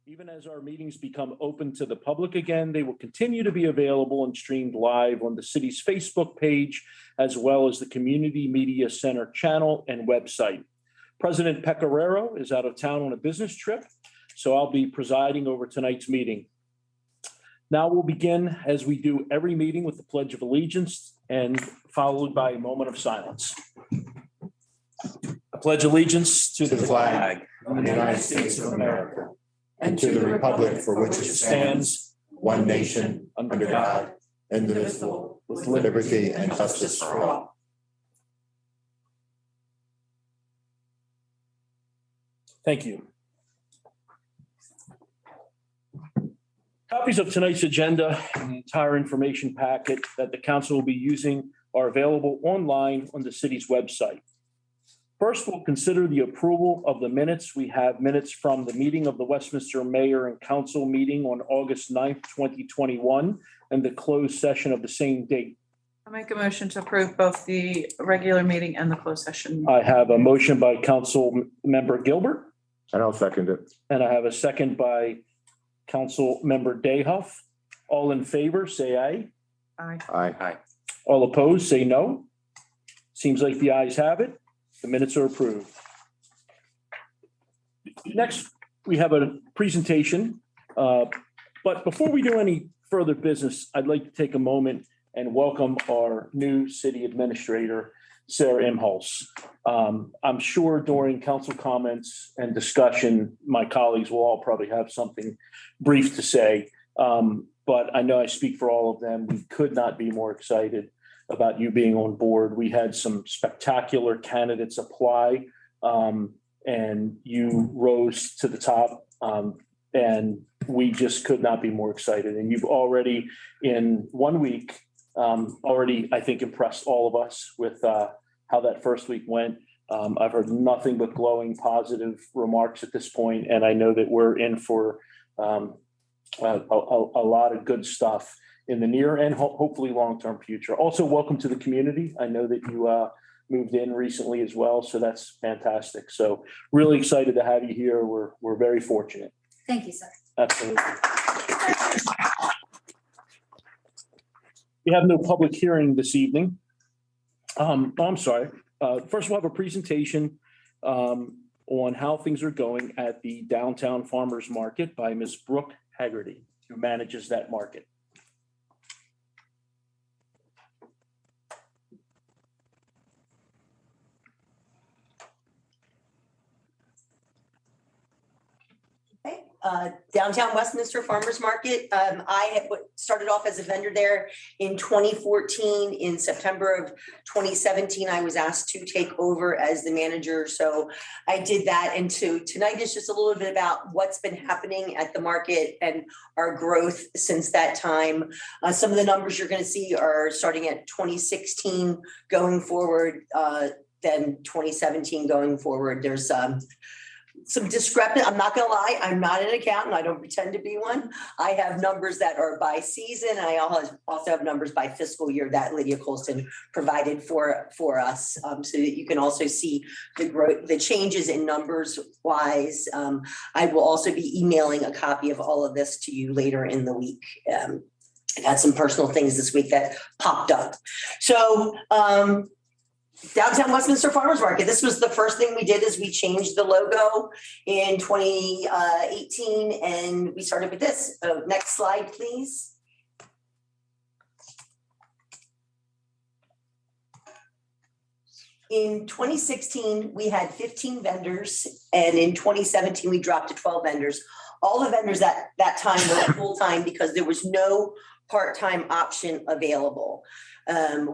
Even as our meetings become open to the public again, they will continue to be available and streamed live on the city's Facebook page, as well as the Community Media Center channel and website. President Pecoraro is out of town on a business trip, so I'll be presiding over tonight's meeting. Now we'll begin, as we do every meeting, with the Pledge of Allegiance and followed by a moment of silence. I pledge allegiance to the flag of the United States of America and to the republic for which it stands, one nation, under God, indivisible, with liberty and justice for all. Thank you. Copies of tonight's agenda and the entire information packet that the council will be using are available online on the city's website. First, we'll consider the approval of the minutes. We have minutes from the meeting of the Westminster Mayor and Council meeting on August 9th, 2021, and the closed session of the same date. I'll make a motion to approve both the regular meeting and the closed session. I have a motion by Council Member Gilbert. And I'll second it. And I have a second by Council Member Dayhoff. All in favor, say aye. Aye. Aye. All opposed, say no. Seems like the ayes have it. The minutes are approved. Next, we have a presentation. But before we do any further business, I'd like to take a moment and welcome our new city administrator, Sarah Imholz. I'm sure during council comments and discussion, my colleagues will all probably have something brief to say. But I know I speak for all of them. We could not be more excited about you being on board. We had some spectacular candidates apply, and you rose to the top, and we just could not be more excited. And you've already, in 1 week, I think, impressed all of us with how that first week went. I've heard nothing but glowing positive remarks at this point, and I know that we're in for a lot of good stuff in the near and hopefully long-term future. Also, welcome to the community. I know that you moved in recently as well, so that's fantastic. So really excited to have you here. We're very fortunate. Thank you, sir. Absolutely. We have no public hearing this evening. I'm sorry. First, we'll have a presentation on how things are going at the Downtown Farmers Market by Ms. Brooke Haggerty, who manages that market. Downtown Westminster Farmers Market. I had started off as a vendor there in 2014. In September of 2017, I was asked to take over as the manager. So I did that. And so tonight is just a little bit about what's been happening at the market and our growth since that time. Some of the numbers you're going to see are starting at 2016 going forward, then 2017 going forward. There's some discrepant. I'm not going to lie. I'm not an accountant. I don't pretend to be one. I have numbers that are by season. I also have numbers by fiscal year that Lydia Colston provided for us, so that you can also see the growth, the changes in numbers wise. I will also be emailing a copy of all of this to you later in the week. I had some personal things this week that popped up. So, Downtown Westminster Farmers Market. This was the first thing we did is we changed the logo in 2018 and we started with this. Next slide, please. In 2016, we had 15 vendors, and in 2017, we dropped to 12 vendors. All the vendors at that time were full-time because there was no part-time option available.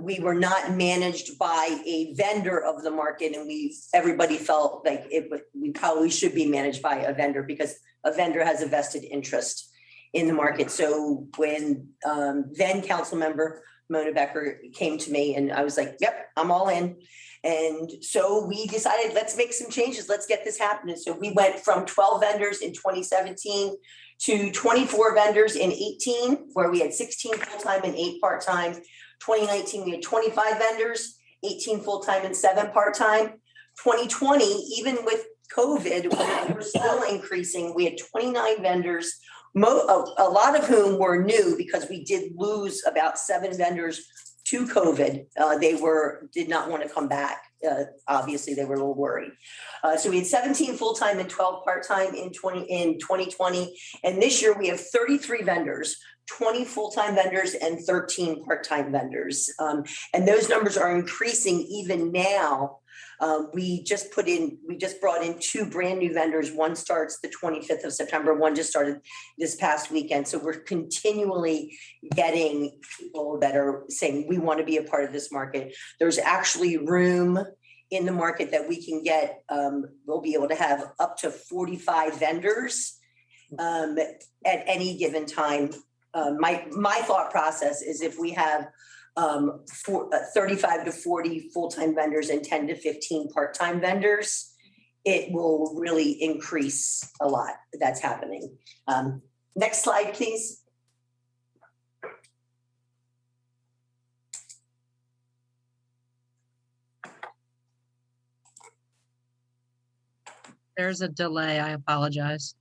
We were not managed by a vendor of the market, and everybody felt like we probably should be managed by a vendor because a vendor has a vested interest in the market. So when then council member Mona Becker came to me, and I was like, yep, I'm all in. And so we decided, let's make some changes. Let's get this happening. So we went from 12 vendors in 2017 to 24 vendors in 18, where we had 16 full-time and 8 part-time. 2019, we had 25 vendors, 18 full-time and 7 part-time. 2020, even with COVID, we're still increasing. We had 29 vendors, a lot of whom were new because we did lose about 7 vendors to COVID. They did not want to come back. Obviously, they were a little worried. So we had 17 full-time and 12 part-time in 2020. And this year we have 33 vendors, 20 full-time vendors and 13 part-time vendors. And those numbers are increasing even now. We just brought in 2 brand new vendors. One starts the 25th of September. One just started this past weekend. So we're continually getting people that are saying, we want to be a part of this market. There's actually room in the market that we can get. We'll be able to have up to 45 vendors at any given time. My thought process is if we have 35 to 40 full-time vendors and 10 to 15 part-time vendors, it will really increase a lot. That's happening. Next slide, please. There's a delay. I apologize.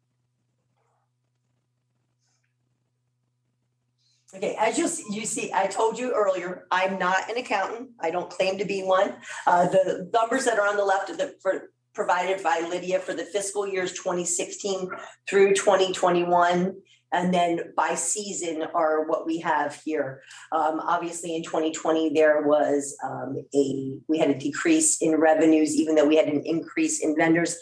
Okay, as you see, I told you earlier, I'm not an accountant. I don't claim to be one. The numbers that are on the left are provided by Lydia for the fiscal years 2016 through 2021. And then by season are what we have here. Obviously in 2020, there was we had a decrease in revenues, even though we had an increase in vendors.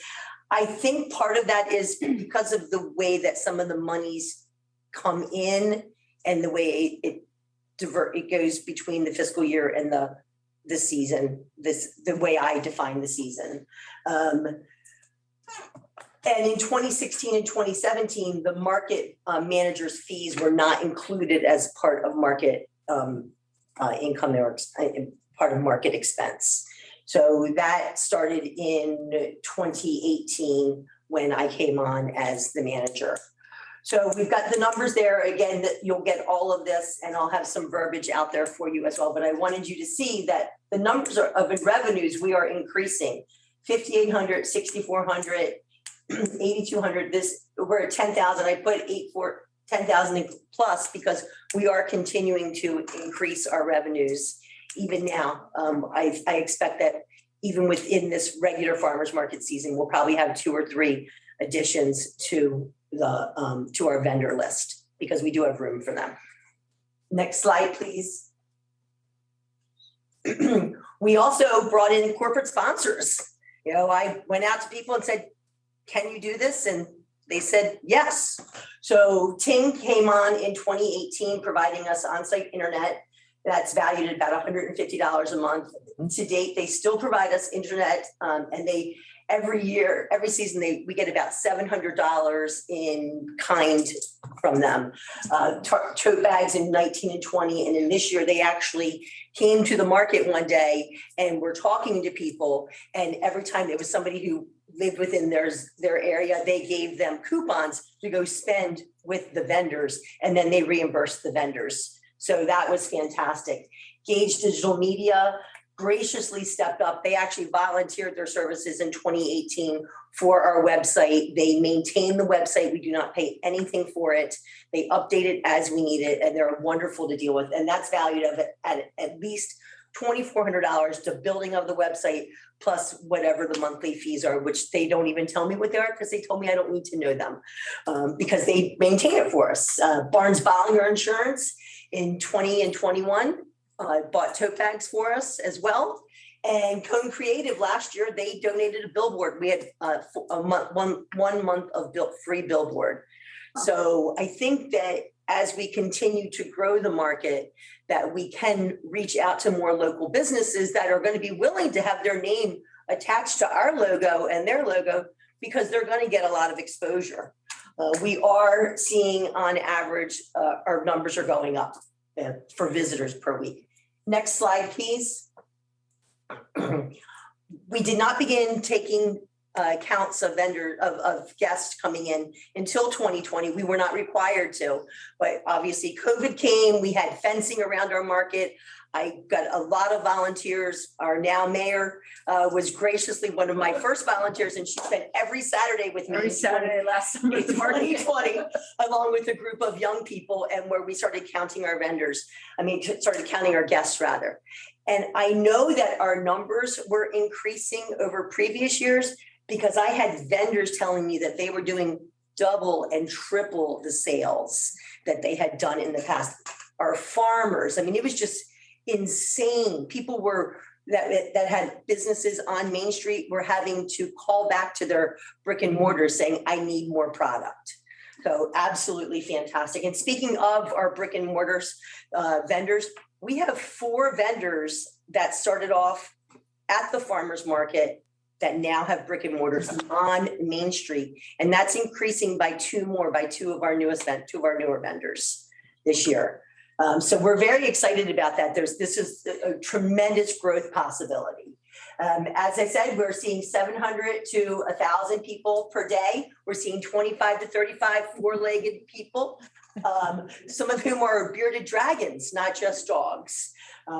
I think part of that is because of the way that some of the monies come in and the way it goes between the fiscal year and the season, the way I define the season. And in 2016 and 2017, the market managers' fees were not included as part of market income or part of market expense. So that started in 2018 when I came on as the manager. So we've got the numbers there. Again, that you'll get all of this and I'll have some verbiage out there for you as well. But I wanted you to see that the numbers of revenues we are increasing. 5,800, 6,400, 8,200, we're at 10,000. I put 10,000 plus because we are continuing to increase our revenues even now. I expect that even within this regular farmers market season, we'll probably have 2 or 3 additions to our vendor list because we do have room for them. Next slide, please. We also brought in corporate sponsors. You know, I went out to people and said, can you do this? And they said, yes. So Ting came on in 2018, providing us on-site internet that's valued at about $150 a month. To date, they still provide us internet and every season we get about $700 in kind from them. Tote bags in 19 and 20, and in this year they actually came to the market one day and were talking to people, and every time there was somebody who lived within their area, they gave them coupons to go spend with the vendors, and then they reimbursed the vendors. So that was fantastic. Gage Digital Media graciously stepped up. They actually volunteered their services in 2018 for our website. They maintain the website. We do not pay anything for it. They update it as we need it, and they're wonderful to deal with. And that's valued at least $2,400 to building of the website, plus whatever the monthly fees are, which they don't even tell me what they are because they told me I don't need to know them because they maintain it for us. Barnes Bollinger Insurance in 20 and 21 bought tote bags for us as well. And Cone Creative last year, they donated a billboard. We had one month of free billboard. So I think that as we continue to grow the market, that we can reach out to more local businesses that are going to be willing to have their name attached to our logo and their logo because they're going to get a lot of exposure. We are seeing on average, our numbers are going up for visitors per week. Next slide, please. We did not begin taking counts of of guests coming in until 2020. We were not required to, but obviously COVID came. We had fencing around our market. I got a lot of volunteers. Our now mayor was graciously one of my first volunteers, and she spent every Saturday with me. Every Saturday last summer In at the market. 2020, along with a group of young people, and where we started counting our vendors. Started counting our guests rather. And I know that our numbers were increasing over previous years because I had vendors telling me that they were doing double and triple the sales that they had done in the past. Our farmers, it was just insane. People that had businesses on Main Street were having to call back to their brick and mortar saying, I need more product. So absolutely fantastic. And speaking of our brick and mortars vendors, we have 4 vendors that started off at the farmers market that now have brick and mortars on Main Street. And that's increasing by 2 of our newer vendors this year. So we're very excited about that. This is a tremendous growth possibility. As I said, we're seeing 700 to 1,000 people per day. We're seeing 25 to 35 4-legged people, some of whom are bearded dragons, not just dogs.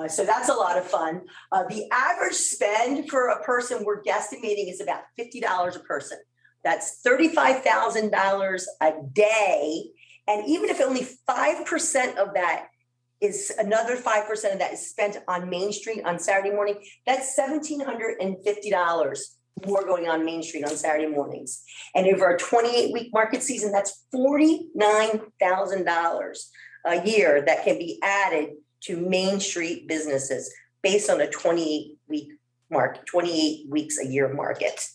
So that's a lot of fun. The average spend for a person we're guesstimating is about $50 a person. That's $35,000 a day. And even if only 5% of that is another 5% of that is spent on Main Street on Saturday morning, that's $1,750 more going on Main Street on Saturday mornings. And over a 28-week market season, that's $49,000 a year that can be added to Main Street businesses based on a 28 weeks a year market.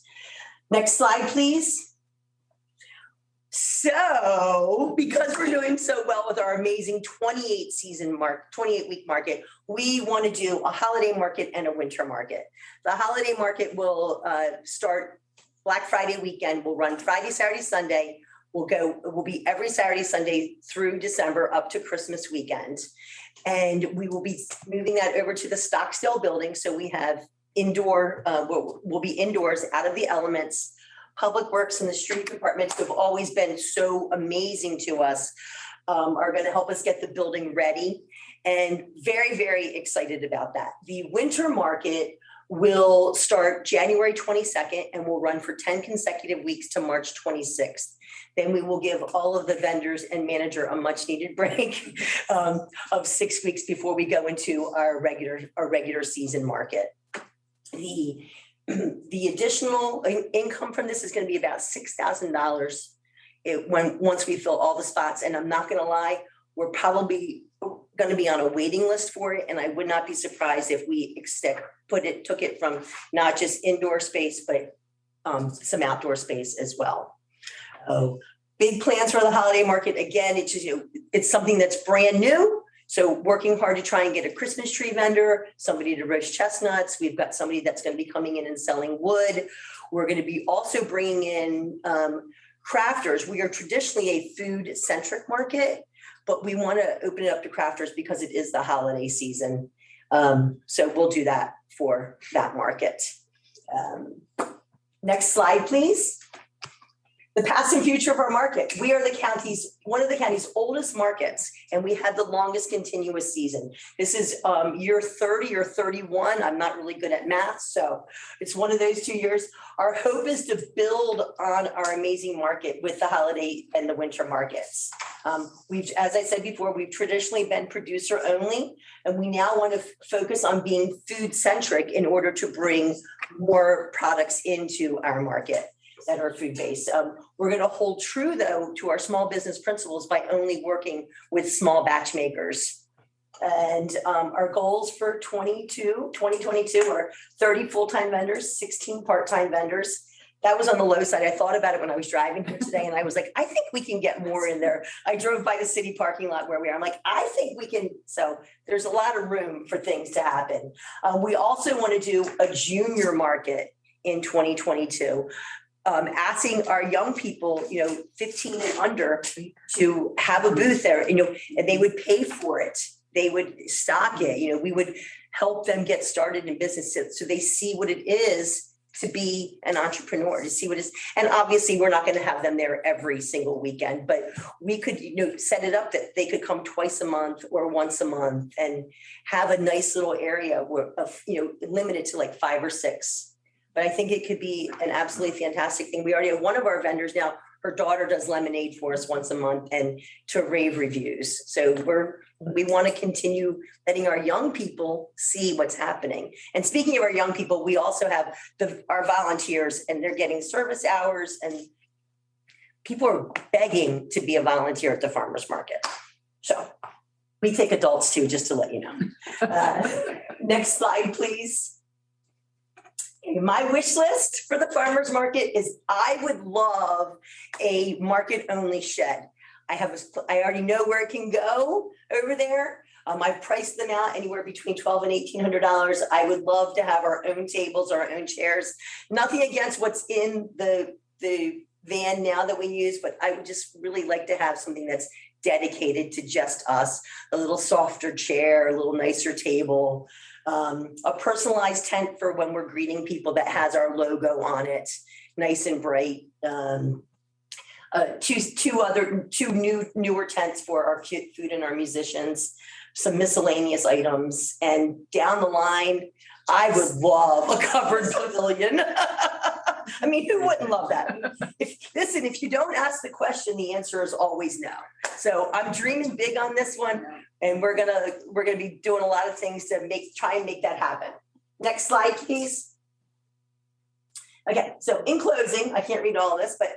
Next slide, please. So, because we're doing so well with our amazing 28-week market, we want to do a holiday market and a winter market. The holiday market will start Black Friday weekend. We'll run Friday, Saturday, Sunday. We'll be every Saturday, Sunday through December up to Christmas weekend. And we will be moving that over to the Stockstill building. So we have we'll be indoors out of the elements. Public Works and the street departments, who have always been so amazing to us, are going to help us get the building ready, and very, very excited about that. The winter market will start January 22nd and will run for 10 consecutive weeks to March 26th. Then we will give all of the vendors and manager a much needed break of 6 weeks before we go into our regular season market. The additional income from this is going to be about $6,000 once we fill all the spots. And I'm not going to lie, we're probably going to be on a waiting list for it. And I would not be surprised if we took it from not just indoor space, but some outdoor space as well. Big plans for the holiday market. Again, it's something that's brand new. So working hard to try and get a Christmas tree vendor, somebody to roast chestnuts. We've got somebody that's going to be coming in and selling wood. We're going to be also bringing in crafters. We are traditionally a food-centric market, but we want to open it up to crafters because it is the holiday season. So we'll do that for that market. Next slide, please. The past and future of our market. We are one of the county's oldest markets, and we had the longest continuous season. This is year 30 or 31. I'm not really good at math, so it's one of those 2 years. Our hope is to build on our amazing market with the holiday and the winter markets. As I said before, we've traditionally been producer only, and we now want to focus on being food centric in order to bring more products into our market that are food-based. We're going to hold true, though, to our small business principles by only working with small batch makers. And our goals for 2022 are 30 full-time vendors, 16 part-time vendors. That was on the low side. I thought about it when I was driving here today, and I was like, I think we can get more in there. I drove by the city parking lot where we are. I'm like, I think we can. So there's a lot of room for things to happen. We also want to do a junior market in 2022. Asking our young people, 15 and under, to have a booth there, and they would pay for it. They would stock it. We would help them get started in business so they see what it is to be an entrepreneur, to see what is, and obviously we're not going to have them there every single weekend, but we could, set it up that they could come twice a month or once a month and have a nice little area limited to like 5 or 6. But I think it could be an absolutely fantastic thing. We already have one of our vendors now. Her daughter does lemonade for us once a month and to rave reviews. So we want to continue letting our young people see what's happening. And speaking of our young people, we also have our volunteers, and they're getting service hours, and people are begging to be a volunteer at the farmers market. So we take adults too, just to let you know. Next slide, please. My wish list for the farmers market is I would love a market only shed. I already know where it can go over there. I've priced them out anywhere between $1,200 and $1,800. I would love to have our own tables, our own chairs. Nothing against what's in the van now that we use, but I would just really like to have something that's dedicated to just us. A little softer chair, a little nicer table. A personalized tent for when we're greeting people that has our logo on it, nice and bright. Two newer tents for our food and our musicians, some miscellaneous items, and down the line, I would love a covered pavilion. I mean, who wouldn't love that? If you don't ask the question, the answer is always no. So I'm dreaming big on this one, and we're gonna be doing a lot of things to try and make that happen. Next slide, please. Okay, so in closing, I can't read all of this, but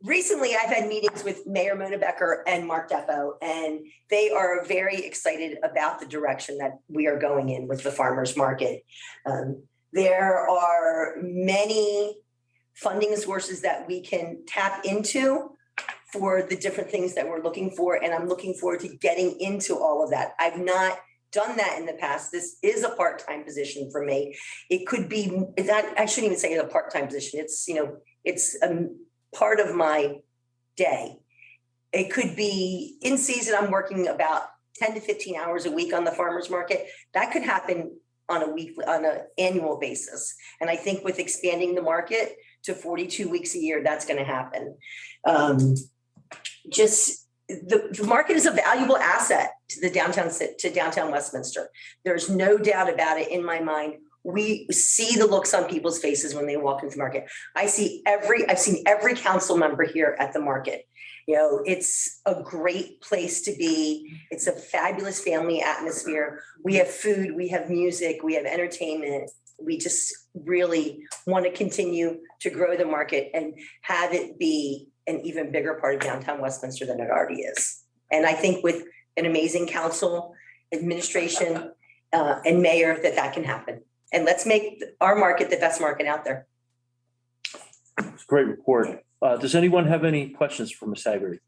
recently I've had meetings with Mayor Mona Becker and Mark Depo, and they are very excited about the direction that we are going in with the farmers market. There are many funding sources that we can tap into for the different things that we're looking for. And I'm looking forward to getting into all of that. I've not done that in the past. This is a part-time position for me. It could be, I shouldn't even say it's a part-time position. It's a part of my day. It could be in season. I'm working about 10 to 15 hours a week on the farmers market. That could happen on an annual basis. And I think with expanding the market to 42 weeks a year, that's going to happen. The market is a valuable asset to downtown Westminster. There's no doubt about it in my mind. We see the looks on people's faces when they walk into the market. I've seen every council member here at the market. It's a great place to be. It's a fabulous family atmosphere. We have food, we have music, we have entertainment. We just really want to continue to grow the market and have it be an even bigger part of downtown Westminster than it already is. And I think with an amazing council, administration, and mayor, that can happen. And let's make our market the best market out there. It's a great report. Does anyone have any questions for Ms. Hagerty?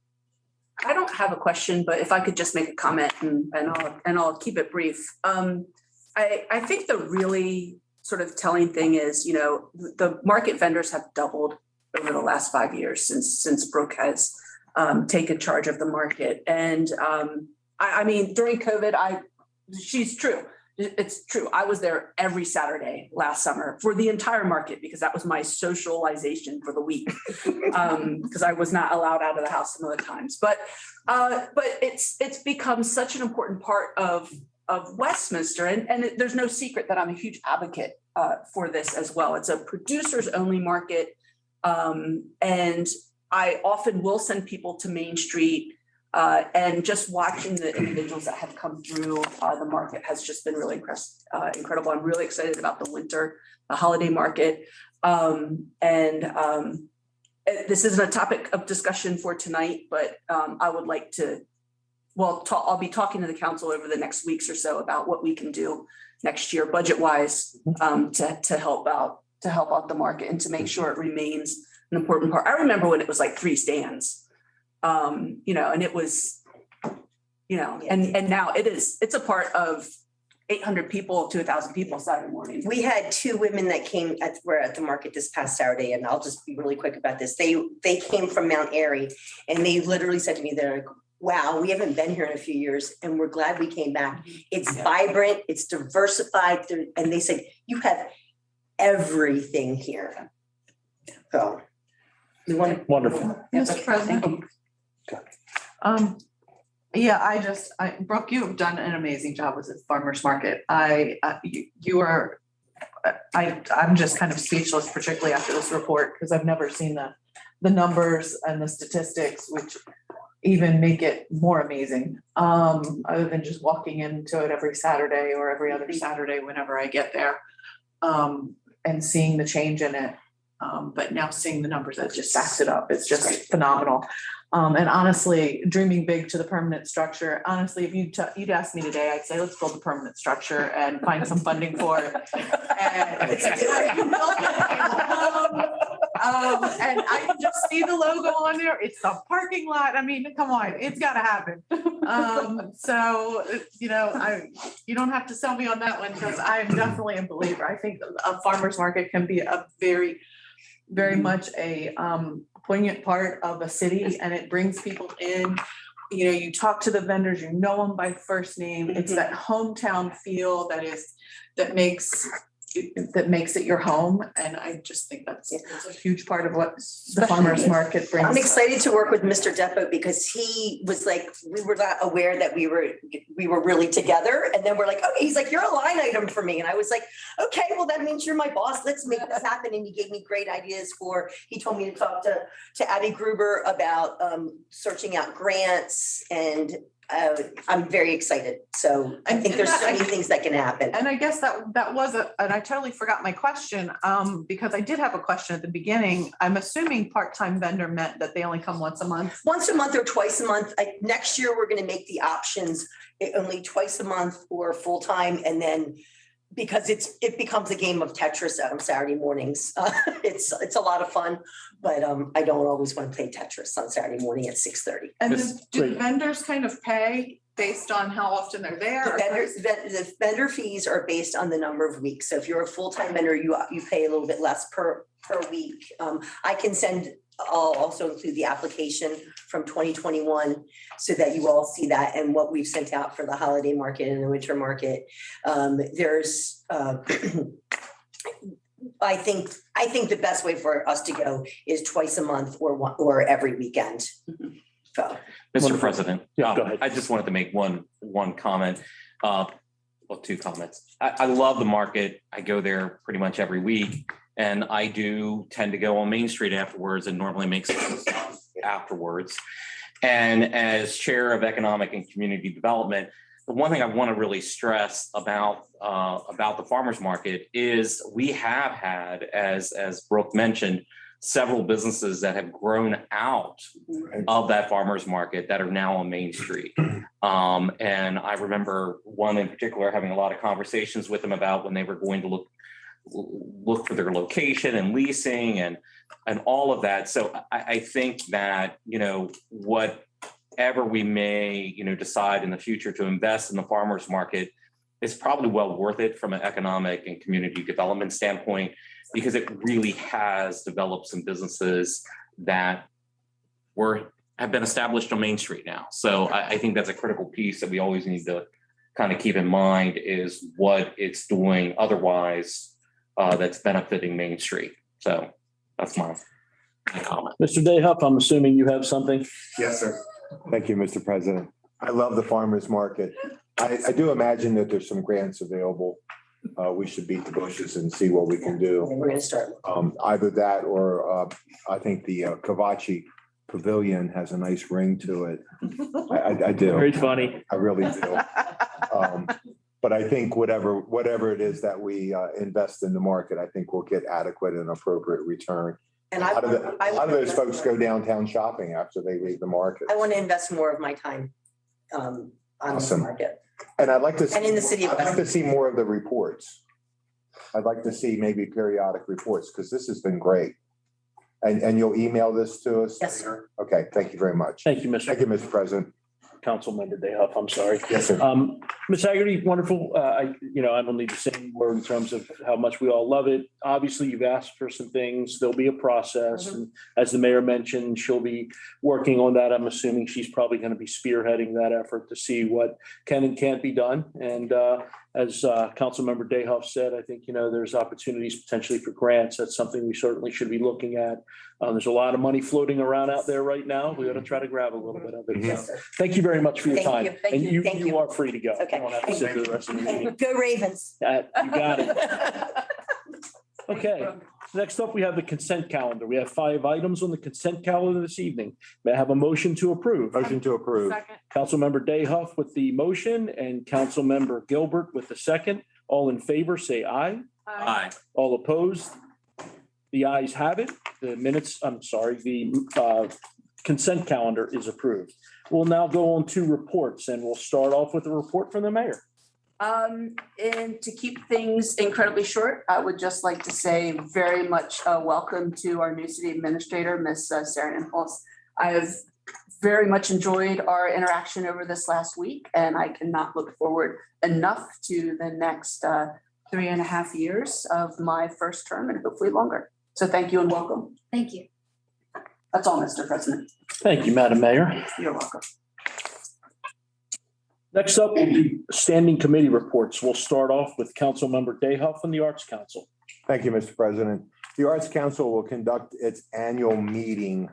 I don't have a question, but if I could just make a comment and I'll keep it brief. I think the really sort of telling thing is, the market vendors have doubled over the last 5 years since Brooke has taken charge of the market. And I mean, during COVID, she's true. It's true. I was there every Saturday last summer for the entire market because that was my socialization for the week because I was not allowed out of the house some other times. But it's become such an important part of Westminster. And there's no secret that I'm a huge advocate for this as well. It's a producers only market. And I often will send people to Main Street and just watching the individuals that have come through the market has just been really incredible. I'm really excited about the holiday market. This isn't a topic of discussion for tonight, but I would like to, I'll be talking to the council over the next weeks or so about what we can do next year budget-wise to help out the market and to make sure it remains an important part. I remember when it was like 3 stands. And it was, and now it's a part of 800 people to 1,000 people Saturday morning. We had 2 women that were at the market this past Saturday, and I'll just be really quick about this. They came from Mount Airy, and they literally said to me, they're like, wow, we haven't been here in a few years, and we're glad we came back. It's vibrant, it's diversified, and they said, you have everything here. So. You want Wonderful. Mr. President. Yeah, Brooke, you have done an amazing job with the farmer's market. I'm just kind of speechless, particularly after this report, because I've never seen the numbers and the statistics, which even make it more amazing. Other than just walking into it every Saturday or every other Saturday whenever I get there, and seeing the change in it. But now seeing the numbers, that just backs it up. It's just phenomenal. And honestly, dreaming big to the permanent structure, honestly, if you'd ask me today, I'd say, let's build a permanent structure and find some funding for it. And I can just see the logo on there. It's the parking lot. I mean, come on, it's gotta happen. So, you don't have to sell me on that one, because I am definitely a believer. I think a farmer's market can be a very, very much a poignant part of a city, and it brings people in. You talk to the vendors, you know them by first name. It's that hometown feel that makes it your home. And I just think that's a huge part of what the farmer's market brings. I'm excited to work with Mr. Depo, because he was like, we were not aware that we were really together. And then we're like, okay, he's like, you're a line item for me. And I was like, okay, well, that means you're my boss. Let's make this happen. And he gave me great ideas he told me to talk to Abby Gruber about searching out grants, and I'm very excited. So I think there's so many things that can happen. And I guess that was and I totally forgot my question, because I did have a question at the beginning. I'm assuming part-time vendor meant that they only come once a month. Once a month or twice a month. Next year, we're going to make the options only twice a month or full-time. And then, because it becomes a game of Tetris on Saturday mornings. It's a lot of fun, but I don't always want to play Tetris on Saturday morning at 6:30. And do vendors kind of pay based on how often they're there? The vendor fees are based on the number of weeks. So if you're a full-time vendor, you pay a little bit less per week. I'll also include the application from 2021 so that you all see that, and what we've sent out for the holiday market and the winter market. There's I think the best way for us to go is twice a month or every weekend. So. Mr. President, Yeah, go ahead. I just wanted to make one comment, two comments. I love the market. I go there pretty much every week, and I do tend to go on Main Street afterwards and normally make some stuff afterwards. And as Chair of Economic and Community Development, the one thing I want to really stress about the farmers market is we have had, as Brooke mentioned, several businesses that have grown out of that farmers market that are now on Main Street. And I remember one in particular having a lot of conversations with them about when they were going to look for their location and leasing and all of that. So I think that, whatever we may, decide in the future to invest in the farmers market, it's probably well worth it from an economic and community development standpoint, because it really has developed some businesses that have been established on Main Street now. So I think that's a critical piece that we always need to kind of keep in mind, is what it's doing otherwise that's benefiting Main Street. So that's my comment. Mr. Dayhuff, I'm assuming you have something? Yes, sir. Thank you, Mr. President. I love the farmer's market. I do imagine that there's some grants available. We should beat the bushes and see what we can do. We're going to start. Either that or I think the Kavachi Pavilion has a nice ring to it. I do. Very funny. I really do. But I think whatever it is that we invest in the market, I think we'll get adequate and appropriate return. And A lot of those folks go downtown shopping after they leave the market. I want to invest more of my time on the market. And I'd like to see, And in the city of I'd like to see more of the reports. I'd like to see maybe periodic reports, because this has been great. And you'll email this to us? Yes, sir. Okay, thank you very much. Thank you, Mr. Thank you, Mr. President. Councilmember Dayhoff, I'm sorry. Yes, sir. Ms. Haggerty, wonderful. I don't need to say any more in terms of how much we all love it. Obviously, you've asked for some things. There'll be a process. And as the mayor mentioned, she'll be working on that. I'm assuming she's probably going to be spearheading that effort to see what can and can't be done. And as Councilmember Dayhoff said, I think, there's opportunities potentially for grants. That's something we certainly should be looking at. There's a lot of money floating around out there right now. We ought to try to grab a little bit of it. So, thank you very much for your Thank time. you, thank And you, thank you you. are free to go. Okay. You don't have to sit through the rest of the meeting. Go Ravens. You got it. Okay. Next up, we have the consent calendar. We have 5 items on the consent calendar this evening. May I have a motion to approve? Motion to approve. Second. Councilmember Dayhoff with the motion and Councilmember Gilbert with the second. All in favor, say aye. Aye. All opposed? The ayes have it. The consent calendar is approved. We'll now go on to reports, and we'll start off with a report from the mayor. And to keep things incredibly short, I would just like to say very much welcome to our new city administrator, Miss Sarah Impulse. I have very much enjoyed our interaction over this last week, and I cannot look forward enough to the next 3.5 years of my first term and hopefully longer. So thank you and welcome. Thank you. That's all, Mr. President. Thank you, Madam Mayor. You're welcome. Next up will be standing committee reports. We'll start off with Councilmember Dayhoff and the Arts Council. Thank you, Mr. President. The Arts Council will conduct its annual meeting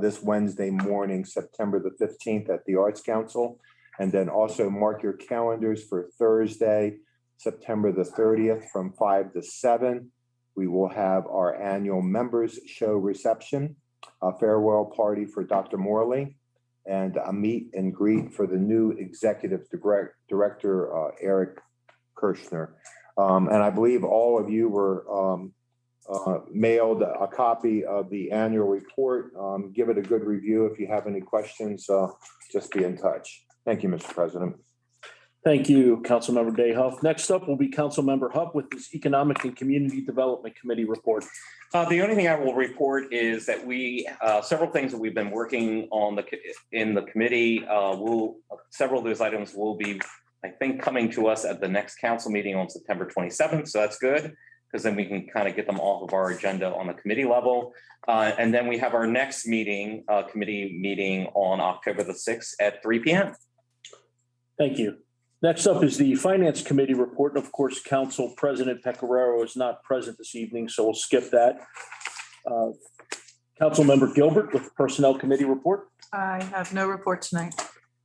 this Wednesday morning, September the 15th at the Arts Council. And then also mark your calendars for Thursday, September the 30th from 5 to 7. We will have our annual members show reception, a farewell party for Dr. Morley, and a meet and greet for the new executive director, Eric Kirshner. And I believe all of you were mailed a copy of the annual report. Give it a good review. If you have any questions, just be in touch. Thank you, Mr. President. Thank you, Councilmember Dayhoff. Next up will be Councilmember Hupp with his Economic and Community Development Committee report. The only thing I will report is that we, several things that we've been working on in the committee, several of those items will be, I think, coming to us at the next council meeting on September 27th. So that's good, because then we can kind of get them off of our agenda on the committee level. And then we have our next meeting, committee meeting on October the 6th at 3 p.m. Thank you. Next up is the Finance Committee report. And of course, Council President Pecoraro is not present this evening, so we'll skip that. Councilmember Gilbert with the Personnel Committee report. I have no report tonight.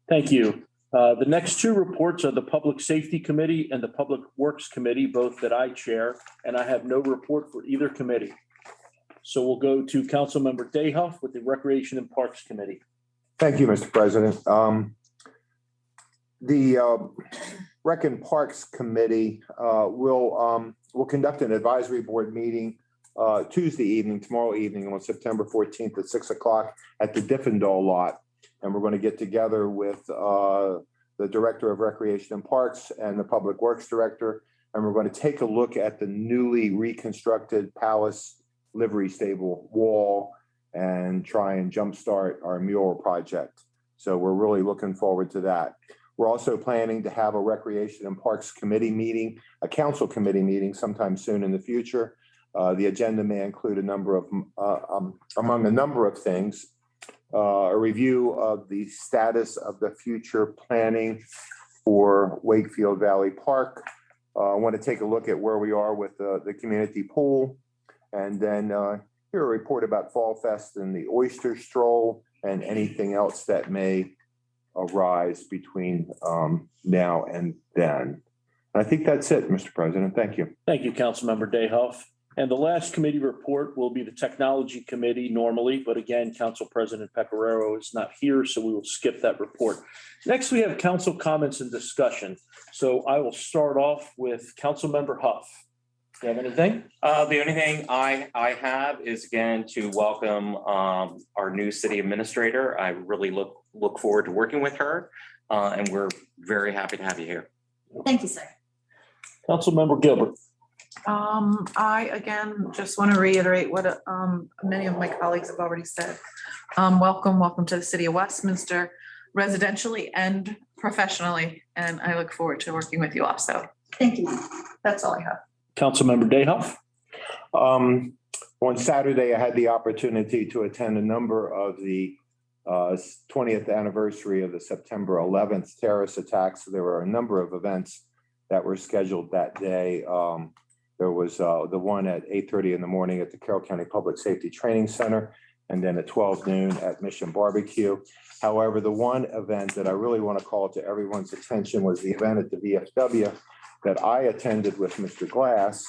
Thank you. The next 2 reports are the Public Safety Committee and the Public Works Committee, both that I chair, and I have no report for either committee. So we'll go to Councilmember Dayhoff with the Recreation and Parks Committee. Thank you, Mr. President. The Rec and Parks Committee will conduct an advisory board meeting Tuesday evening, tomorrow evening on September 14th at 6 o'clock at the Diffendahl lot. And we're going to get together with the Director of Recreation and Parks and the Public Works Director. And we're going to take a look at the newly reconstructed Palace Livery Stable wall and try and jumpstart our mural project. So we're really looking forward to that. We're also planning to have a Recreation and Parks Committee meeting, a council committee meeting sometime soon in the future. The agenda may include a number of, among a number of things, a review of the status of the future planning for Wakefield Valley Park. I want to take a look at where we are with the community pool, and then hear a report about Fall Fest and the Oyster Stroll and anything else that may arise between now and then. I think that's it, Mr. President. Thank you. Thank you, Councilmember Dayhoff. And the last committee report will be the Technology Committee normally, but again, Council President Pecoraro is not here, so we will skip that report. Next, we have council comments and discussion. So I will start off with Councilmember Huff. Do you have anything? The only thing I have is, again, to welcome our new city administrator. I really look forward to working with her, and we're very happy to have you here. Thank you, sir. Councilmember Gilbert. I, again, just want to reiterate what many of my colleagues have already said. Welcome to the city of Westminster. residentially and professionally. And I look forward to working with you also. Thank you. That's all I have. Councilmember Dayhoff. On Saturday, I had the opportunity to attend a number of the 20th anniversary of the September 11th terrorist attacks. There were a number of events that were scheduled that day. There was the one at 8:30 in the morning at the Carroll County Public Safety Training Center, and then at 12 noon at Mission Barbecue. However, the one event that I really want to call to everyone's attention was the event at the VFW that I attended with Mr. Glass,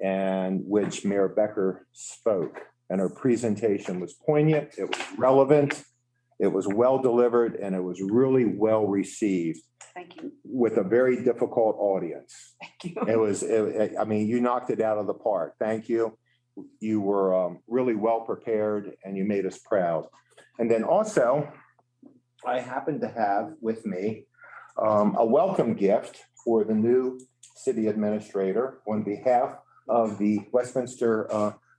and which Mayor Becker spoke. And her presentation was poignant, it was relevant, it was well delivered, and it was really well received Thank you. with a very difficult audience. Thank you. I mean, you knocked it out of the park. Thank you. You were really well prepared and you made us proud. And then also, I happen to have with me a welcome gift for the new city administrator on behalf of the Westminster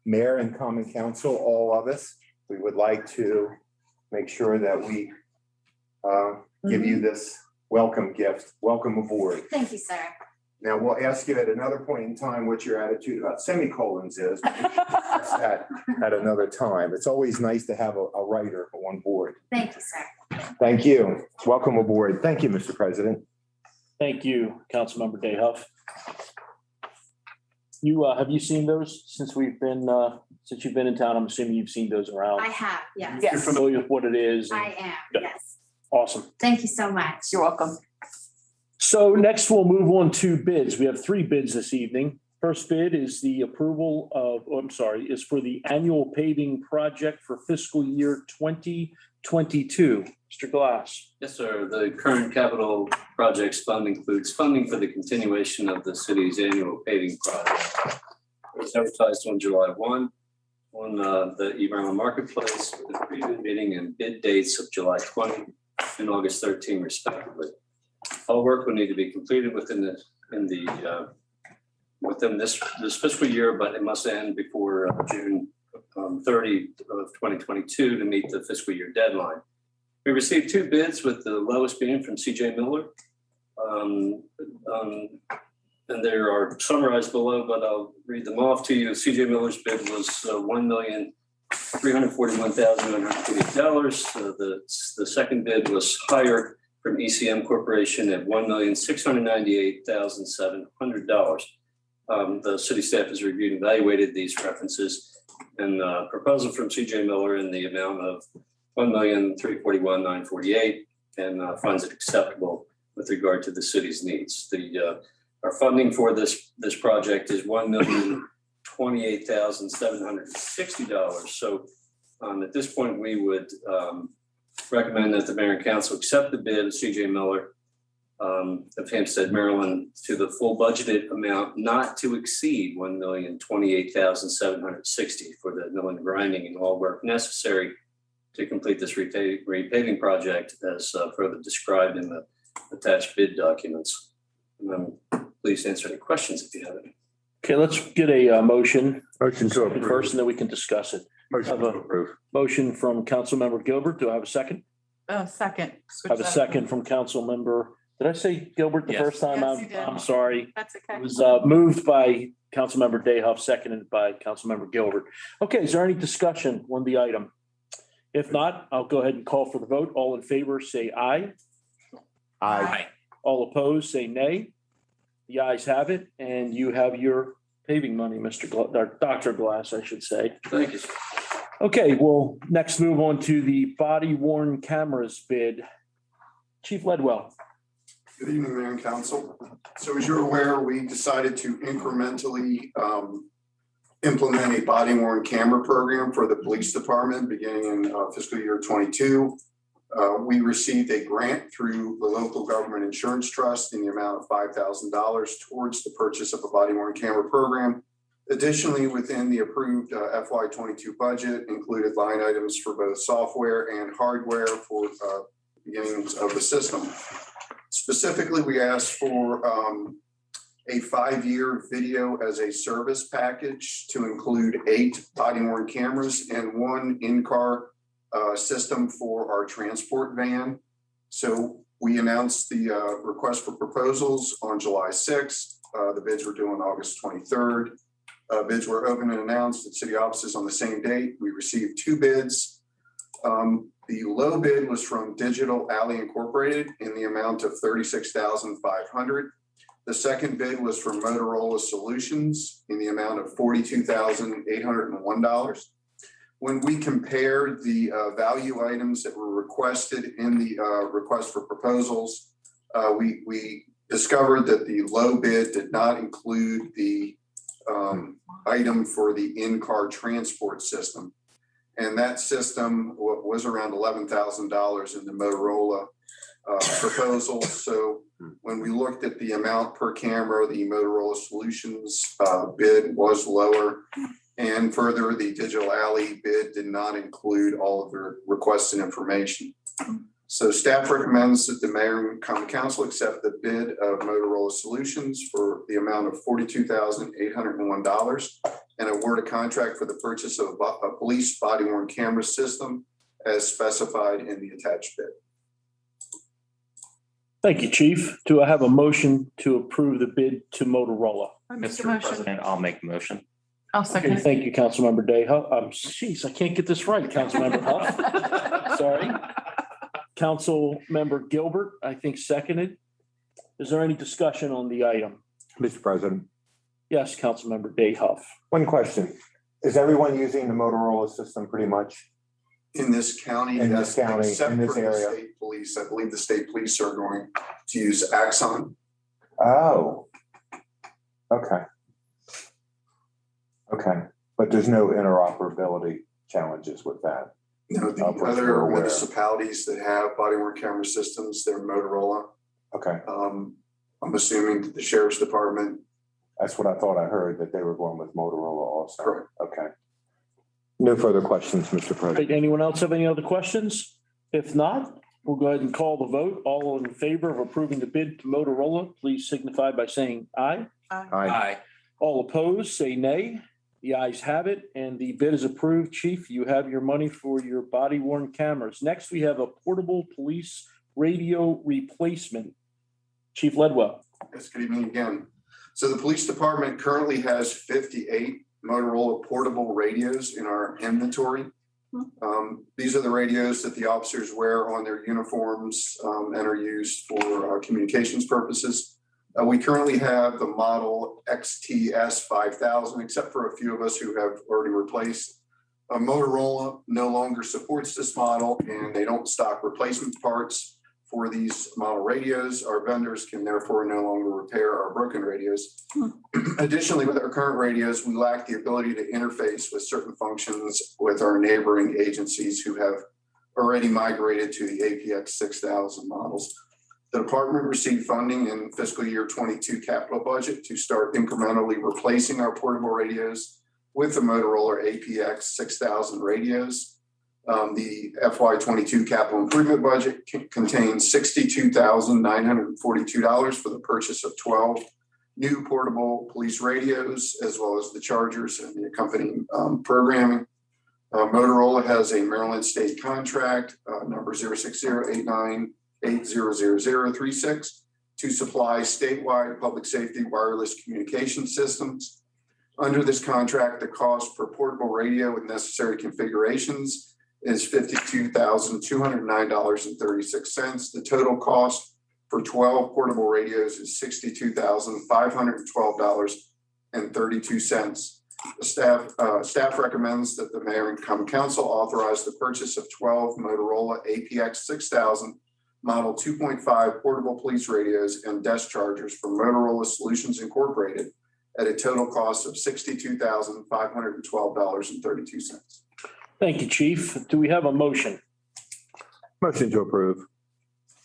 Mayor and Common Council, all of us. We would like to make sure that we give you this welcome gift. Welcome aboard. Thank you, sir. Now, we'll ask you at another point in time what your attitude about semicolons is. That's that at another time. It's always nice to have a writer on board. Thank you, sir. Thank you. Welcome aboard. Thank you, Mr. President. Thank you, Councilmember Dayhoff. Have you seen those since you've been in town? I'm assuming you've seen those around. I have, yes. You're familiar with what it is. and- I am, Good. yes. Awesome. Thank you so much. You're welcome. So next we'll move on to bids. We have 3 bids this evening. First bid is the approval of, is for the annual paving project for fiscal year 2022. Mr. Glass. Yes, sir. The current capital projects fund includes funding for the continuation of the city's annual paving project. It was advertised on July 1 on the E-Brown Marketplace with the pre-bid meeting and bid dates of July 20 and August 13 respectively. All work will need to be completed within this fiscal year, but it must end before June 30 of 2022 to meet the fiscal year deadline. We received 2 bids, with the lowest being from CJ Miller. And they are summarized below, but I'll read them off to you. CJ Miller's bid was $1,341,948. The second bid was higher from ECM Corporation at $1,698,700. The city staff has reviewed and evaluated these references, and proposal from CJ Miller in the amount of $1,341,948 and finds it acceptable with regard to the city's needs. Our funding for this project is $1,028,760. So at this point, we would recommend that the mayor and council accept the bid of CJ Miller of Hampstead, Maryland, to the full budgeted amount not to exceed $1,028,760 for the milling and grinding and all work necessary to complete this repaving project as further described in the attached bid documents. Please answer any questions if you have any. Okay, let's get a motion Motion to approve. first, and then we can discuss it. Motion to approve. Motion from Councilmember Gilbert. Do I have a second? Oh, second. I have a second from Councilmember, did I say Gilbert the Yes. first time? Yes, you did. I'm sorry. That's It okay. was moved by Councilmember Dayhoff, seconded by Councilmember Gilbert. Okay, is there any discussion on the item? If not, I'll go ahead and call for the vote. All in favor, say aye. Aye. All opposed, say nay. The ayes have it, and you have your paving money, Dr. Glass, I should say. Thank you. Okay, we'll next move on to the body worn cameras bid. Chief Ledwell. Good evening, Mayor and Council. So as you're aware, we decided to incrementally implement a body worn camera program for the police department beginning in fiscal year 22. We received a grant through the local government insurance trust in the amount of $5,000 towards the purchase of a body worn camera program. Additionally, within the approved FY22 budget included line items for both software and hardware for beginnings of the system. Specifically, we asked for a 5-year video as a service package to include 8 body worn cameras and 1 in-car system for our transport van. So we announced the request for proposals on July 6th. The bids were due on August 23rd. Bids were opened and announced at city offices on the same date. We received 2 bids. The low bid was from Digital Alley Incorporated in the amount of $36,500. The second bid was from Motorola Solutions in the amount of $42,801. When we compared the value items that were requested in the request for proposals, we discovered that the low bid did not include the item for the in-car transport system. And that system was around $11,000 in the Motorola proposal. So when we looked at the amount per camera, the Motorola Solutions bid was lower. And further, the Digital Alley bid did not include all of the requested information. So staff recommends that the mayor and common council accept the bid of Motorola Solutions for the amount of $42,801 and award a contract for the purchase of a police body worn camera system as specified in the attached bid. Thank you, Chief. Do I have a motion to approve the bid to Motorola? Mr. President, I'll make the motion. I'll Okay, second. thank you, Councilmember Day. Geez, I can't get this right, Councilmember Huff. Sorry. Councilmember Gilbert, I think seconded. Is there any discussion on the item? Mr. President, Yes, Councilmember Day Huff. one question. Is everyone using the Motorola system pretty much? In this county, In this yes, county, except in this for the area. state police. I believe the state police are going to use Axon. Oh. Okay. Okay, but there's no interoperability challenges with that. You know, the Of which we're other aware. municipalities that have body worn camera systems, they're Motorola. Okay, I'm assuming that the sheriff's department, that's what I thought I heard, that they were going with Motorola also. correct. Okay. No further questions, Mr. President. Anyone else have any other questions? If not, we'll go ahead and call the vote. All in favor of approving the bid to Motorola, please signify by saying aye. Aye. All opposed, say nay. The ayes have it, and the bid is approved. Chief, you have your money for your body worn cameras. Next, we have a portable police radio replacement. Chief Ledwell. Yes, good evening again. So the police department currently has 58 Motorola portable radios in our inventory. These are the radios that the officers wear on their uniforms and are used for communications purposes. We currently have the model XTS 5000, except for a few of us who have already replaced. Motorola no longer supports this model and they don't stock replacement parts for these model radios. Our vendors can therefore no longer repair our broken radios. Additionally, with our current radios, we lack the ability to interface with certain functions with our neighboring agencies who have already migrated to the APX 6000 models. The department received funding in fiscal year 22 capital budget to start incrementally replacing our portable radios with the Motorola APX 6000 radios. The FY22 capital improvement budget contains $62,942 for the purchase of 12 new portable police radios, as well as the chargers and the accompanying programming. Motorola has a Maryland state contract, number 06089800036, to supply statewide public safety wireless communication systems. Under this contract, the cost per portable radio with necessary configurations is $52,209.36. The total cost for 12 portable radios is $62,512.32. The staff recommends that the mayor and common council authorize the purchase of 12 Motorola APX 6000 model 2.5 portable police radios and desk chargers from Motorola Solutions Incorporated at a total cost of $62,512.32. Thank you, Chief. Do we have a motion? Motion to approve.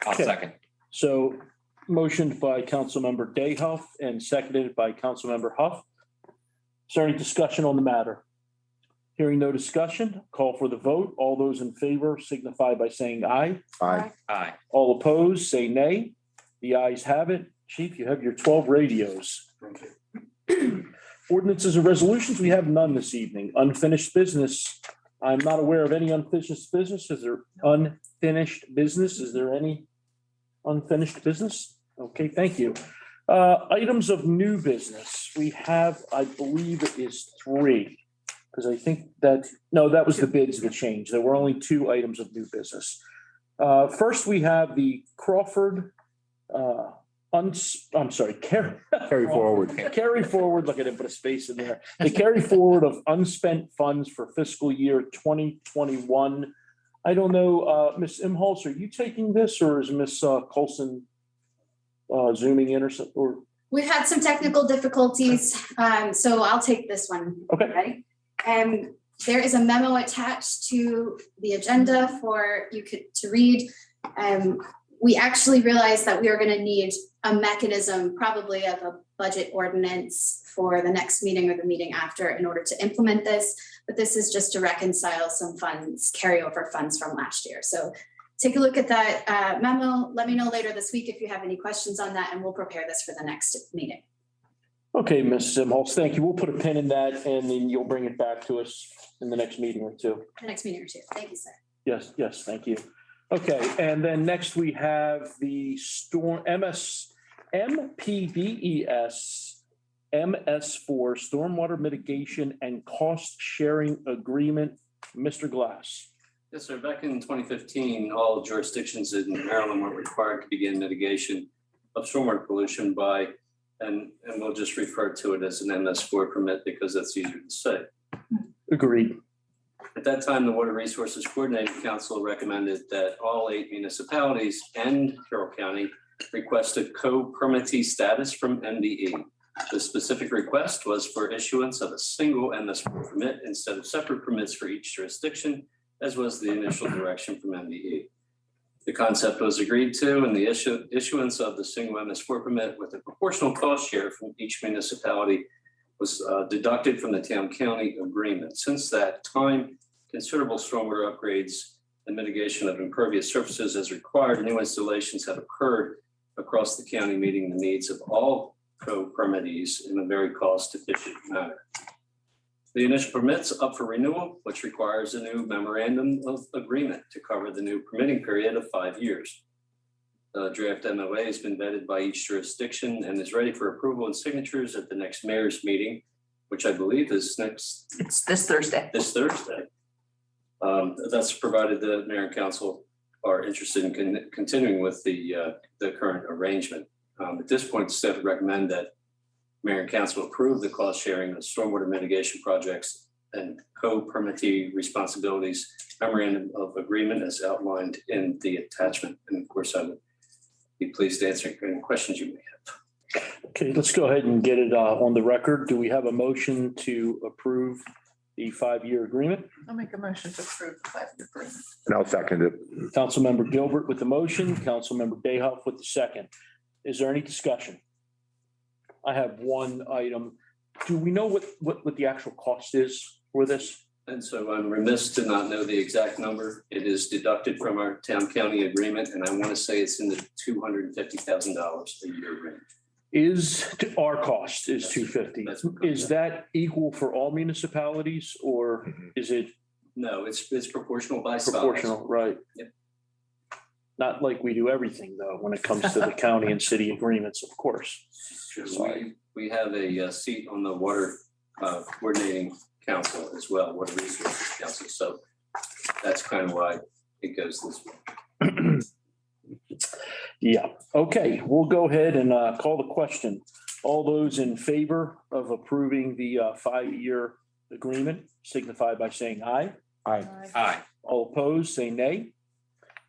I'll Okay. second. So motioned by Councilmember Day Huff and seconded by Councilmember Huff. Is there any discussion on the matter? Hearing no discussion, call for the vote. All those in favor signify by saying aye. Aye. Aye. All opposed, say nay. The ayes have it. Chief, you have your 12 radios. Thank you. Ordinances and resolutions, we have none this evening. Unfinished business. I'm not aware of any unfinished business. Is there unfinished business? Is there any unfinished business? Okay, thank you. Items of new business. We have, I believe it is 3. Because I think that, no, that was the bids that changed. There were only 2 items of new business. First, we have the Crawford, I'm sorry, Carry forward. carry forward, look at it, put a space in there. The carry forward of unspent funds for fiscal year 2021. I don't know, Ms. Imholz, are you taking this or is Ms. Colson zooming in or something? Or We've had some technical difficulties, so I'll take this one. Okay. Ready? There is a memo attached to the agenda for you to read. We actually realized that we are going to need a mechanism, probably of a budget ordinance for the next meeting or the meeting after in order to implement this. But this is just to reconcile some funds, carryover funds from last year. So take a look at that memo. Let me know later this week if you have any questions on that, and we'll prepare this for the next meeting. Okay, Ms. Imholz, thank you. We'll put a pin in that and then you'll bring it back to us in the next meeting or 2. The next meeting or 2. Thank you, sir. Yes, thank you. Okay, and then next we have the MPDES MS4 Stormwater Mitigation and Cost Sharing Agreement. Mr. Glass. Yes, sir. Back in 2015, all jurisdictions in Maryland were required to begin mitigation of stormwater pollution by, and we'll just refer to it as an MS4 permit because that's easier to say. Agreed. At that time, the Water Resources Coordinating Council recommended that all 8 municipalities and Carroll County request a co-permittee status from MDE. The specific request was for issuance of a single MS4 permit instead of separate permits for each jurisdiction, as was the initial direction from MDE. The concept was agreed to, and the issuance of the single MS4 permit with a proportional cost share from each municipality was deducted from the town-county agreement. Since that time, considerable stormwater upgrades and mitigation of impervious surfaces as required, new installations have occurred across the county, meeting the needs of all co-permittees in a very cost-efficient manner. The initial permit's up for renewal, which requires a new memorandum of agreement to cover the new permitting period of 5 years. The draft MOA has been vetted by each jurisdiction and is ready for approval and signatures at the next mayor's meeting, which I believe is It's this Thursday. this Thursday. That's provided the mayor and council are interested in continuing with the current arrangement. At this point, staff would recommend that mayor and council approve the cost sharing of stormwater mitigation projects and co-permittee responsibilities memorandum of agreement as outlined in the attachment. And of course, I would be pleased to answer any questions you may have. Okay, let's go ahead and get it on the record. Do we have a motion to approve the 5-year agreement? I'll make a motion to approve the 5-year agreement. And I'll second it. Councilmember Gilbert with the motion, Councilmember Dayhoff with the second. Is there any discussion? I have one item. Do we know what the actual cost is for this? And so I'm remiss to not know the exact number. It is deducted from our town-county agreement, and I want to say it's in the $250,000 a year range. Our cost is $250. Is that equal for all municipalities or is it No, it's proportional by size. proportional, right? Yep. Not like we do everything though, when it comes to the county and city agreements, of course. Sure. We have a seat on the water coordinating council as well, Water Resources Council. So that's kind of why it goes this way. Yeah, okay, we'll go ahead and call the question. All those in favor of approving the 5-year agreement signify by saying aye. Aye. Aye. All opposed, say nay.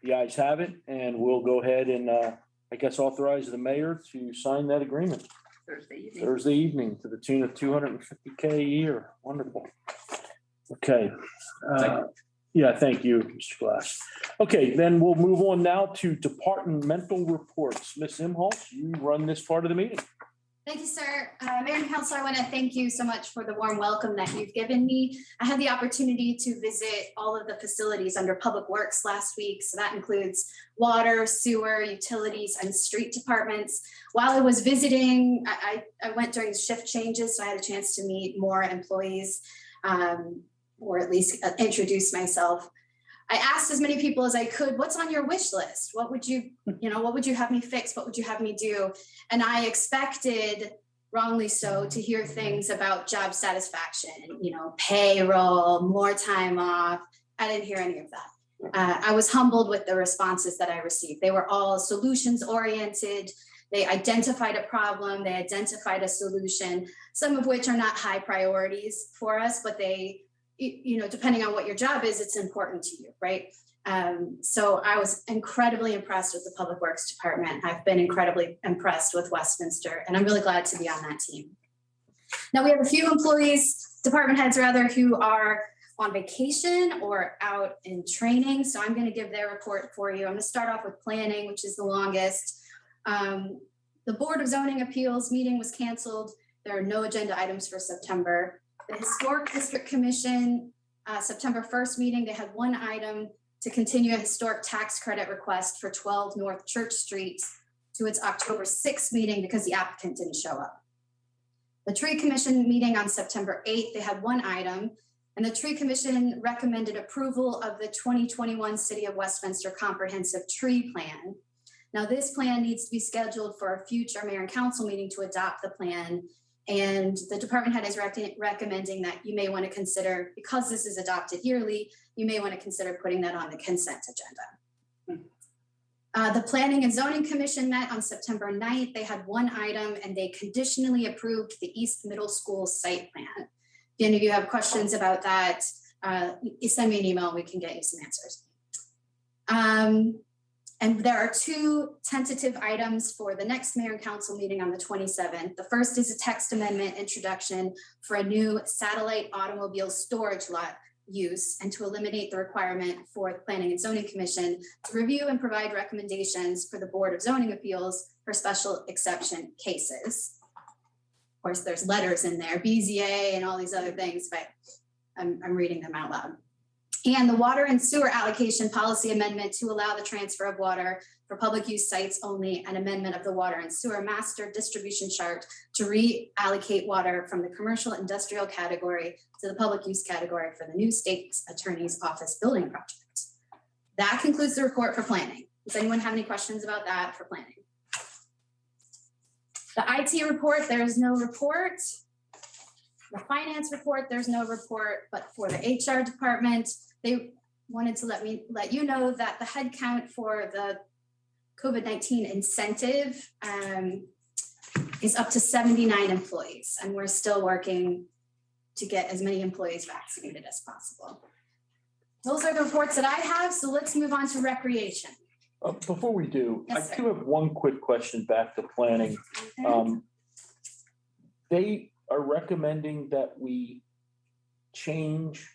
The ayes have it, and we'll go ahead and I guess authorize the mayor to sign that agreement Thursday evening to the tune of $250K a year. Wonderful. Okay. Yeah, thank you, Mr. Glass. Okay, then we'll move on now to departmental reports. Ms. Imholz, you run this part of the meeting. Thank you, sir. Mayor and Council, I want to thank you so much for the warm welcome that you've given me. I had the opportunity to visit all of the facilities under Public Works last week. So that includes water, sewer, utilities, and street departments. While I was visiting, I went during shift changes, so I had a chance to meet more employees or at least introduce myself. I asked as many people as I could, what's on your wish list? What would you have me fix? What would you have me do? And I expected, wrongly so, to hear things about job satisfaction, payroll, more time off. I didn't hear any of that. I was humbled with the responses that I received. They were all solutions oriented. They identified a problem, they identified a solution, some of which are not high priorities for us, but they, depending on what your job is, it's important to you, right? So I was incredibly impressed with the Public Works Department. I've been incredibly impressed with Westminster, and I'm really glad to be on that team. Now we have a few employees, department heads rather, who are on vacation or out in training. So I'm going to give their report for you. I'm going to start off with planning, which is the longest. The Board of Zoning Appeals meeting was canceled. There are no agenda items for September. The Historic District Commission, September 1st meeting, they had one item to continue a historic tax credit request for 12 North Church Street to its October 6th meeting because the applicant didn't show up. The Tree Commission meeting on September 8th, they had one item, and the Tree Commission recommended approval of the 2021 City of Westminster Comprehensive Tree Plan. Now, this plan needs to be scheduled for a future mayor and council meeting to adopt the plan. And the department head is recommending that you may want to consider, because this is adopted yearly, you may want to consider putting that on the consent agenda. The Planning and Zoning Commission met on September 9th. They had one item and they conditionally approved the East Middle School site plan. If any of you have questions about that, you send me an email and we can get you some answers. And there are two tentative items for the next mayor and council meeting on the 27th. The first is a text amendment introduction for a new satellite automobile storage lot use and to eliminate the requirement for the Planning and Zoning Commission to review and provide recommendations for the Board of Zoning Appeals for special exception cases. Of course, there's letters in there, BZA and all these other things, but I'm reading them out loud. And the water and sewer allocation policy amendment to allow the transfer of water for public use sites only, an amendment of the water and sewer master distribution chart to reallocate water from the commercial industrial category to the public use category for the new state attorney's office building project. That concludes the report for planning. Does anyone have any questions about that for planning? The IT report, there is no report. The finance report, there's no report, but for the HR department, they wanted to let you know that the head count for the COVID-19 incentive is up to 79 employees, and we're still working to get as many employees vaccinated as possible. Those are the reports that I have, so let's move on to recreation. Before we do, Yes, I do have one quick question back to planning. They are recommending that we change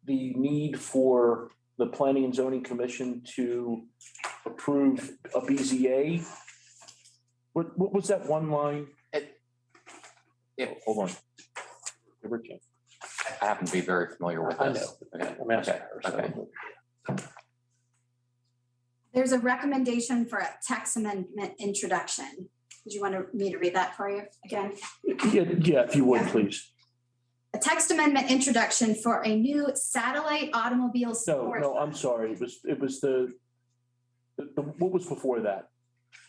the need for the Planning and Zoning Commission to approve a BZA. What was that one line? Hold on. I happen to be very familiar with I this. know. Okay. I'm asking her. so- Okay. There's a recommendation for a text amendment introduction. Did you want me to read that for you again? Yeah, if you would, please. A text amendment introduction for a new satellite automobile storage. No, I'm sorry. It was the what was before that?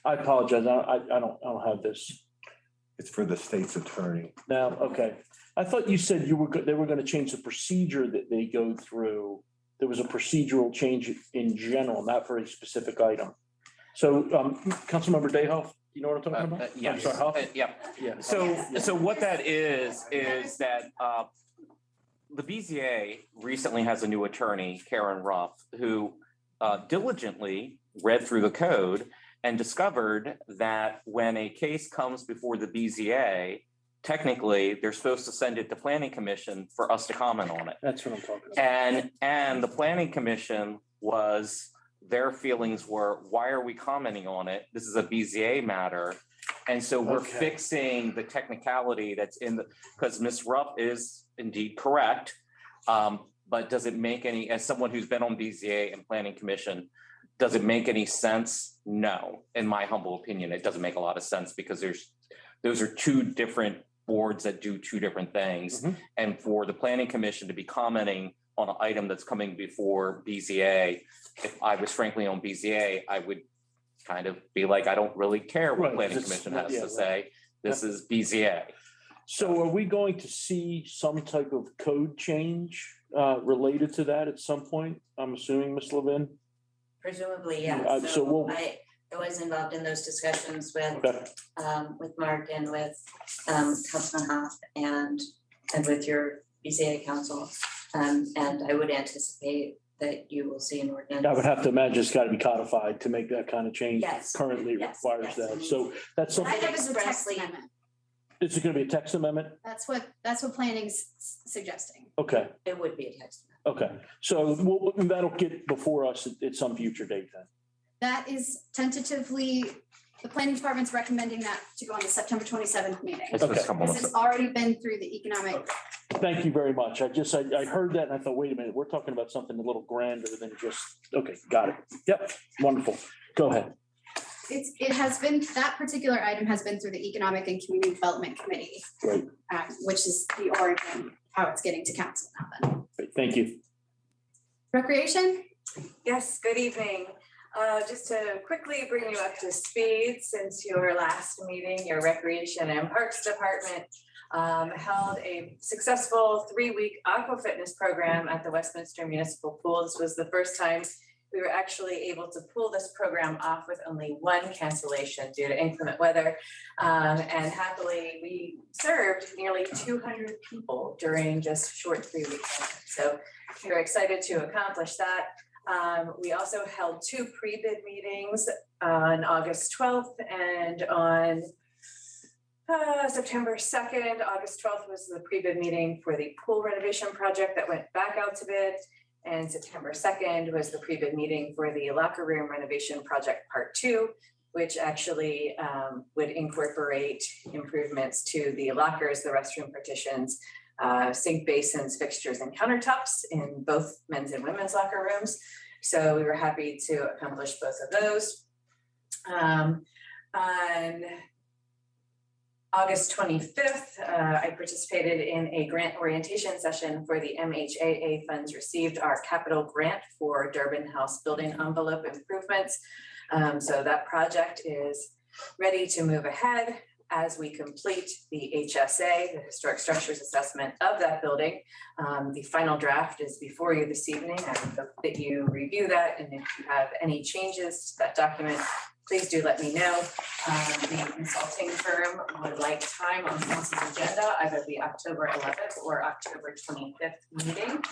I apologize. I don't have this It's for the state's attorney. now. Okay. I thought you said they were going to change the procedure that they go through. There was a procedural change in general, not for a specific item. So, Councilmember Dayhoff, you know what I'm talking about? Yeah. I'm sorry, Huff? Yeah. Yeah. So what that is that the BZA recently has a new attorney, Karen Ruff, who diligently read through the code and discovered that when a case comes before the BZA, technically they're supposed to send it to Planning Commission for us to comment on it. That's what I'm talking about. And the Planning Commission their feelings were, why are we commenting on it? This is a BZA matter. And so we're Okay. fixing the technicality that's because Ms. Rupp is indeed correct. But does it make as someone who's been on BZA and Planning Commission, does it make any sense? No, in my humble opinion, it doesn't make a lot of sense because those are two different boards that do two different things. Mhm. And for the Planning Commission to be commenting on an item that's coming before BZA, if I was frankly on BZA, I would kind of be like, I don't really care what Right, planning it's- commission yeah, has right. to say. This is BZA. So are we going to see some type of code change related to that at some point? I'm assuming, Ms. Levin? Presumably, Uh, yeah. so So we'll- I was involved in those discussions with Okay. Mark and with Councilman Hoff and with your BCA council. And I would anticipate that you will see an ordinance. I would have to imagine it's got to be codified to make that kind of change. Yes. Currently Yes, requires yes. that. So that's I something, think it's a text Expressly- amendment. is it going to be a text amendment? That's what planning's suggesting. Okay, It would be a text. okay. So that'll get before us at some future date then. That is tentatively, the planning department's recommending that to go on the September 27th meeting. It's supposed to Okay. come on This the- has already been through the economic, Thank you very much. I heard that and I thought, wait a minute, we're talking about something a little grander than just, okay, got it. Yep, wonderful. Go ahead. it has been, that particular item has been through the Economic and Community Development Committee. Great. Which is the origin, how it's getting to council now then. Great, thank you. Recreation? Yes, good evening. Just to quickly bring you up to speed, since your last meeting, your Recreation and Parks Department held a successful 3-week aqua fitness program at the Westminster Municipal Pool. This was the first time we were actually able to pull this program off with only one cancellation due to inclement weather. And happily, we served nearly 200 people during just a short 3 weeks. So we're excited to accomplish that. We also held 2 pre-bid meetings on August 12th and on September 2nd. August 12th was the pre-bid meeting for the pool renovation project that went back out to bid. And September 2nd was the pre-bid meeting for the locker room renovation project part 2, which actually would incorporate improvements to the lockers, the restroom partitions, sink basins, fixtures, and countertops in both men's and women's locker rooms. So we were happy to accomplish both of those. On August 25th, I participated in a grant orientation session for the MHAA funds received our capital grant for Durbin House building envelope improvements. So that project is ready to move ahead as we complete the HSA, the Historic Structures Assessment of that building. The final draft is before you this evening. I hope that you review that, and if you have any changes to that document, please do let me know. The consulting firm would like time on council's agenda, either the October 11th or October 25th meeting.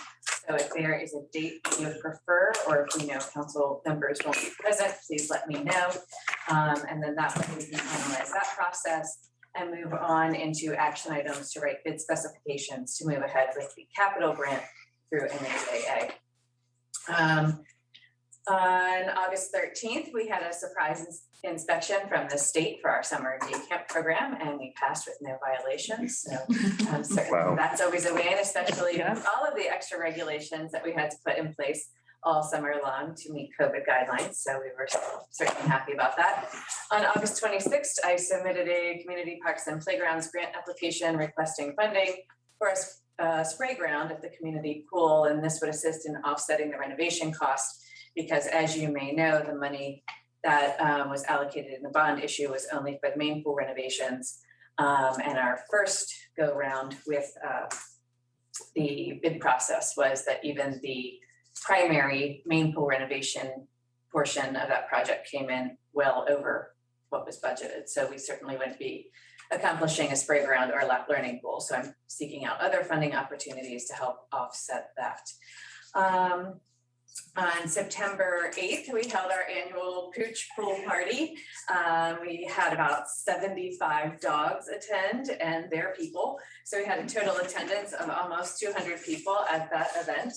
So if there is a date that you would prefer, or if you know council members won't be present, please let me know. And then that way we can finalize that process and move on into action items to write bid specifications to move ahead with the capital grant through MHAA. On August 13th, we had a surprise inspection from the state for our summer day camp program, and we passed with no violations. So certainly Wow. that's always a win, especially with all of the extra regulations that we had to put in place all summer long to meet COVID guidelines. So we were certainly happy about that. On August 26th, I submitted a Community Parks and Playgrounds grant application requesting funding for a spray ground at the community pool, and this would assist in offsetting the renovation cost. Because as you may know, the money that was allocated in the bond issue was only for the main pool renovations. And our first go round with the bid process was that even the primary main pool renovation portion of that project came in well over what was budgeted. So we certainly wouldn't be accomplishing a spray ground or a lap learning pool. So I'm seeking out other funding opportunities to help offset that. On September 8th, we held our annual Pooch Pool Party. We had about 75 dogs attend and their people. So we had a total attendance of almost 200 people at that event.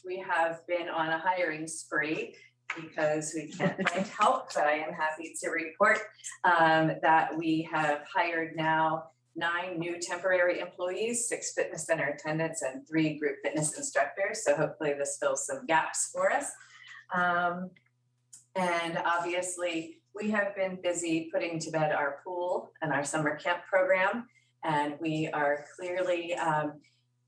We have been on a hiring spree because we can't find help, but I am happy to report that we have hired now 9 new temporary employees, 6 fitness center attendants, and 3 group fitness instructors. So hopefully this fills some gaps for us. And obviously we have been busy putting to bed our pool and our summer camp program. And we are clearly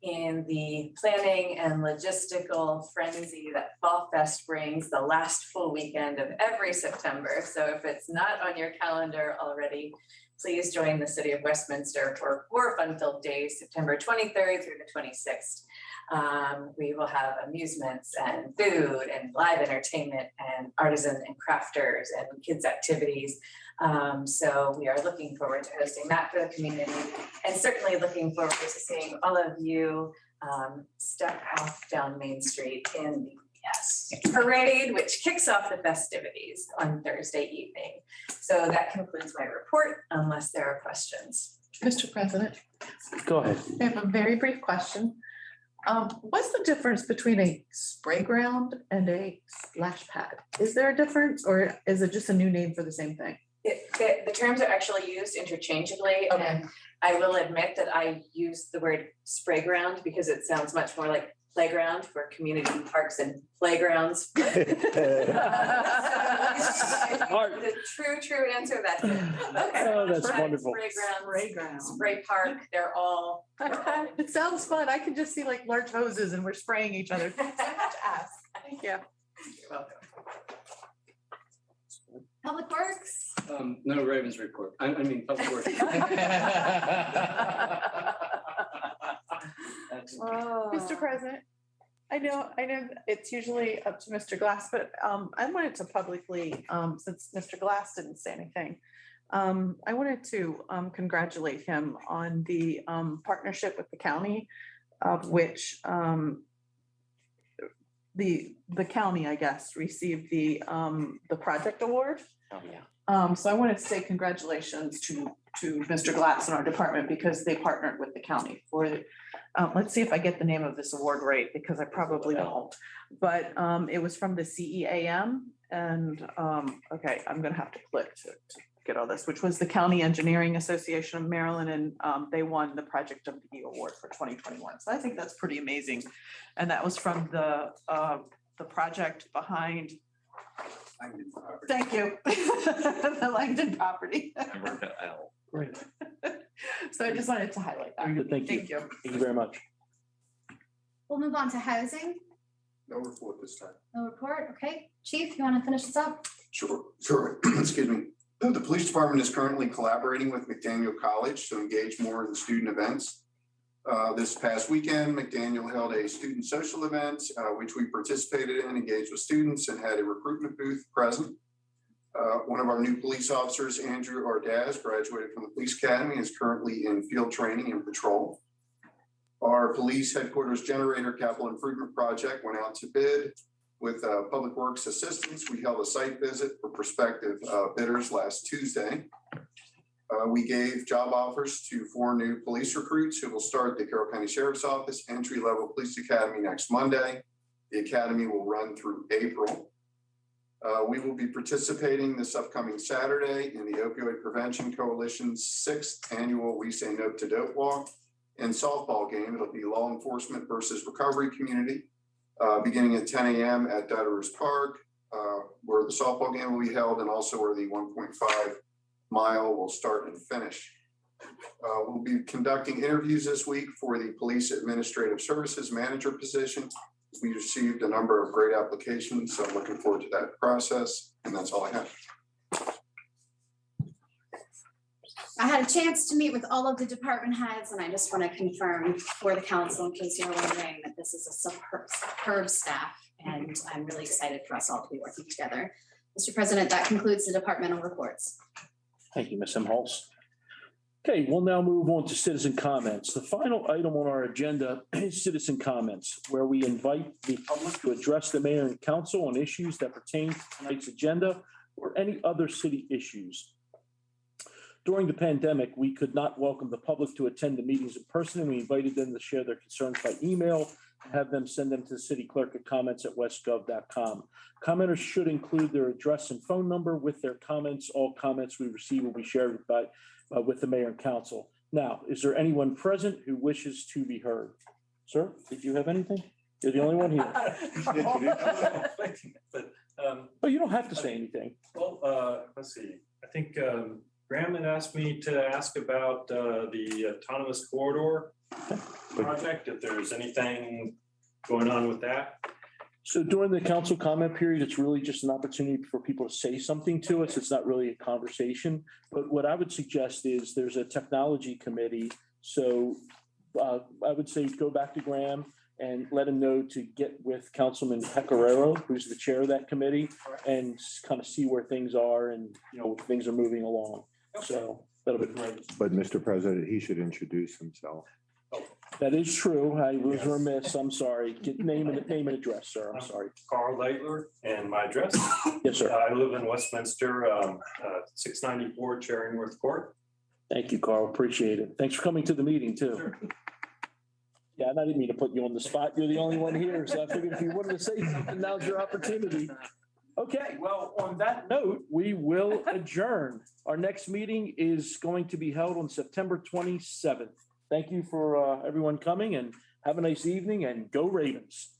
in the planning and logistical frenzy that Fall Fest brings the last full weekend of every September. So if it's not on your calendar already, please join the City of Westminster for 4 fun-filled days, September 23rd through the 26th. We will have amusements and food and live entertainment and artisan and crafters and kids activities. So we are looking forward to hosting that for the community, and certainly looking forward to seeing all of you step off down Main Street in the parade, which kicks off the festivities on Thursday evening. So that concludes my report, unless there are questions. Mr. President, Go ahead. I have a very brief question. What's the difference between a spray ground and a splash pad? Is there a difference, or is it just a new name for the same thing? The terms are actually used interchangeably, Okay. and I will admit that I use the word spray ground because it sounds much more like playground for community parks and playgrounds. The true answer, that's it. Oh, that's Right, wonderful. Playground, spray park, they're all. It sounds fun. I can just see like large hoses and we're spraying each other. Thank you. You're welcome. Public Works? No Ravens report. I mean, Public Works. Mr. President, I know it's usually up to Mr. Glass, but I wanted to publicly, since Mr. Glass didn't say anything, I wanted to congratulate him on the partnership with the county, of which the county, I guess, received the project award. Oh, yeah. So I wanted to say congratulations to Mr. Glass and our department, because they partnered with the county for, let's see if I get the name of this award right, because I probably don't. But it was from the CEAM, and okay, I'm gonna have to click to get all this, which was the County Engineering Association of Maryland, and they won the Project of the Year Award for 2021. So I think that's pretty amazing. And that was from the project behind, thank you, the Langdon property. Great. So I just wanted to highlight that. Very good. Thank you. Thank you. Thank you very much. We'll move on to housing. No report this time. No report. Okay. Chief, you want to finish this up? Sure. Excuse me. The police department is currently collaborating with McDaniel College to engage more in the student events. This past weekend, McDaniel held a student social event, which we participated in, engaged with students, and had a recruitment booth present. One of our new police officers, Andrew Ardaz, graduated from the police academy, is currently in field training and patrol. Our police headquarters generator capital improvement project went out to bid. With Public Works assistance, we held a site visit for prospective bidders last Tuesday. We gave job offers to 4 new police recruits who will start the Carroll County Sheriff's Office entry-level police academy next Monday. The academy will run through April. We will be participating this upcoming Saturday in the Opioid Prevention Coalition's 6th annual We Say No to Dope Walk and softball game. It'll be law enforcement versus recovery community, beginning at 10 a.m. at Dutterers Park, where the softball game will be held, and also where the 1.5 mile will start and finish. We'll be conducting interviews this week for the Police Administrative Services Manager position. We received a number of great applications, so I'm looking forward to that process, and that's all I have. I had a chance to meet with all of the department heads, and I just want to confirm for the council, in case you're wondering, that this is a superb staff, and I'm really excited for us all to be working together. Mr. President, that concludes the departmental reports. Thank you, Ms. Imholz. Okay, we'll now move on to citizen comments. The final item on our agenda is citizen comments, where we invite the public to address the mayor and council on issues that pertain to tonight's agenda or any other city issues. During the pandemic, we could not welcome the public to attend the meetings in person, and we invited them to share their concerns by email and have them send them to the city clerk at comments@westgov.com. Commenters should include their address and phone number with their comments. All comments we receive will be shared with the mayor and council. Now, is there anyone present who wishes to be heard? Sir, did you have anything? You're the only one here. But Oh, you don't have to say anything. well, let's see. I think Graham had asked me to ask about the autonomous corridor project, if there's anything going on with that. So during the council comment period, it's really just an opportunity for people to say something to us. It's not really a conversation. But what I would suggest is there's a technology committee. So I would say go back to Graham and let him know to get with Councilman Pecoraro, who's the chair of that committee, and kind of see where things are and, if things are moving along. So that'll be great. But Mr. President, he should introduce himself. That is true. I was remiss. I'm sorry. Name and address, sir. I'm sorry. Carl Leitler, and my address. Yes, sir. I live in Westminster, 694 Cherryworth Court. Thank you, Carl. Appreciate it. Thanks for coming to the meeting too. Sure. Yeah, I didn't mean to put you on the spot. You're the only one here, so I figured if you wanted to say something, now's your opportunity. Okay, well, on that note, we will adjourn. Our next meeting is going to be held on September 27th. Thank you for everyone coming, and have a nice evening, and go Ravens.